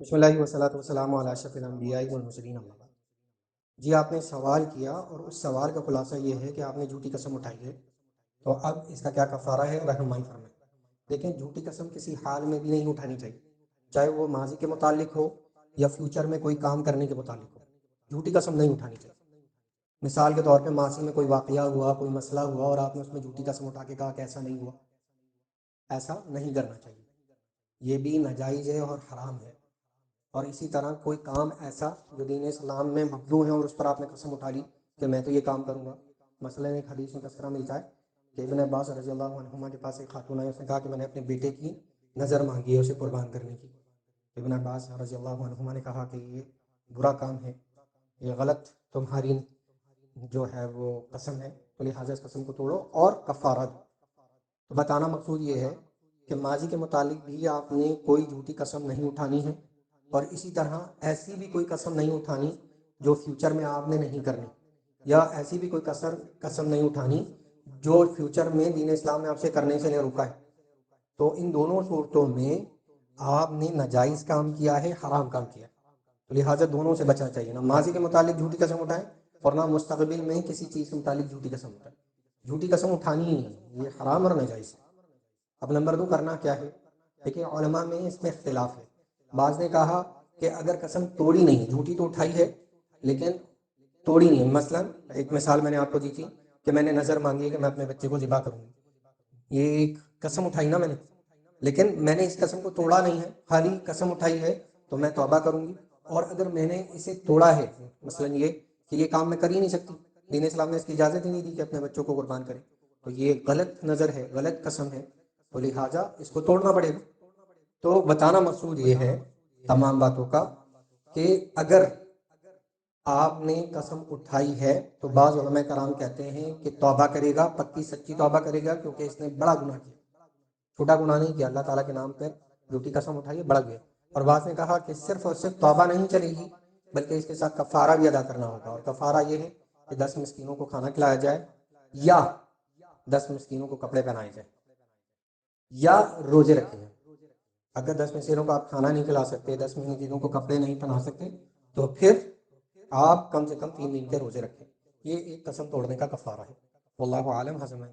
بسم اللہ والصلاۃ والسلام علی اشرف الانبیاء والمرسلین اما بعد۔ جی آپ نے سوال کیا اور اس سوال کا خلاصہ یہ ہے کہ آپ نے جھوٹی قسم اٹھائی ہے تو اب اس کا کیا کفارہ ہے، رہنمائی فرمائیں۔ لیکن جھوٹی قسم کسی حال میں بھی نہیں اٹھانی چاہیے، چاہے وہ ماضی کے متعلق ہو یا فیوچر میں کوئی کام کرنے کے متعلق ہو، جھوٹی قسم نہیں اٹھانی چاہیے۔ مثال کے طور پہ ماضی میں کوئی واقعہ ہوا، کوئی مسئلہ ہوا اور آپ نے اس میں جھوٹی قسم اٹھا کے کہا کہ ایسا نہیں ہوا، ایسا نہیں کرنا چاہیے، یہ بھی ناجائز ہے اور حرام ہے۔ اور اسی طرح کوئی کام ایسا جو دین اسلام میں ممنوع ہے اور اس پر آپ نے قسم اٹھا لی کہ میں تو یہ کام کروں گا۔ مثلا ایک حدیث میں تذکرہ ملتا ہے کہ ابن عباس رضی اللہ عنہما کے پاس ایک خاتون آئی، اس نے کہا کہ میں نے اپنے بیٹے کی نظر مانگی ہے اسے قربان کرنے کی۔ ابن عباس رضی اللہ عنہما نے کہا کہ یہ برا کام ہے، یہ غلط تمہاری جو ہے وہ قسم ہے، تو لہٰذا اس قسم کو توڑو اور کفارہ دو۔ تو بتانا مقصود یہ ہے کہ ماضی کے متعلق بھی آپ نے کوئی جھوٹی قسم نہیں اٹھانی ہے، اور اسی طرح ایسی بھی کوئی قسم نہیں اٹھانی جو فیوچر میں آپ نے نہیں کرنی، یا ایسی بھی کوئی قسم نہیں اٹھانی جو فیوچر میں دین اسلام نے آپ سے کرنے سے نہیں روکا ہے۔ تو ان دونوں صورتوں میں آپ نے ناجائز کام کیا ہے، حرام کام کیا ہے، تو لہٰذا دونوں سے بچنا چاہیے۔ نہ ماضی کے متعلق جھوٹی قسم اٹھائیں اور نہ مستقبل میں کسی چیز کے متعلق جھوٹی قسم اٹھائیں۔ جھوٹی قسم اٹھانی ہی نہیں، یہ حرام اور ناجائز ہے۔ اب نمبر 2 کرنا کیا ہے؟ دیکھیں علماء میں اس میں اختلاف ہے۔ بعض نے کہا کہ اگر قسم توڑی نہیں، جھوٹی تو اٹھائی ہے لیکن توڑی نہیں ہے، مثلا ایک مثال میں نے آپ کو دی تھی کہ میں نے نظر مانگی کہ میں اپنے بچے کو ذبح کروں گی، یہ ایک قسم اٹھائی نا میں نے، لیکن میں نے اس قسم کو توڑا نہیں ہے، خالی قسم اٹھائی ہے، تو میں توبہ کروں گی۔ اور اگر میں نے اسے توڑا ہے، مثلا یہ کہ یہ کام میں کر ہی نہیں سکتی، دین اسلام نے اس کی اجازت ہی نہیں دی کہ اپنے بچوں کو قربان کرے، تو یہ غلط نظر ہے، غلط قسم ہے، تو لہٰذا اس کو توڑنا پڑے گا۔ تو بتانا مقصود یہ ہے تمام باتوں کا کہ اگر آپ نے قسم اٹھائی ہے تو بعض علماء کرام کہتے ہیں کہ توبہ کرے گا، پکی سچی توبہ کرے گا، کیونکہ اس نے بڑا گناہ کیا، چھوٹا گناہ نہیں کیا، اللہ تعالیٰ کے نام پر جھوٹی قسم اٹھائی، بڑا گیا۔ اور بعض نے کہا کہ صرف اور صرف توبہ نہیں چلے گی بلکہ اس کے ساتھ کفارہ بھی ادا کرنا ہوگا، اور کفارہ یہ ہے کہ 10 مسکینوں کو کھانا کھلایا جائے، یا 10 مسکینوں کو کپڑے پہنائے جائیں، یا روزے رکھے جائیں۔ اگر 10 مسکینوں کو آپ کھانا نہیں کھلا سکتے، 10 مسکینوں کو کپڑے نہیں پہنا سکتے، تو پھر آپ کم سے کم 3 دن کے روزے رکھیں۔ یہ ایک قسم توڑنے کا کفارہ ہے۔ واللہ عالم۔ حسن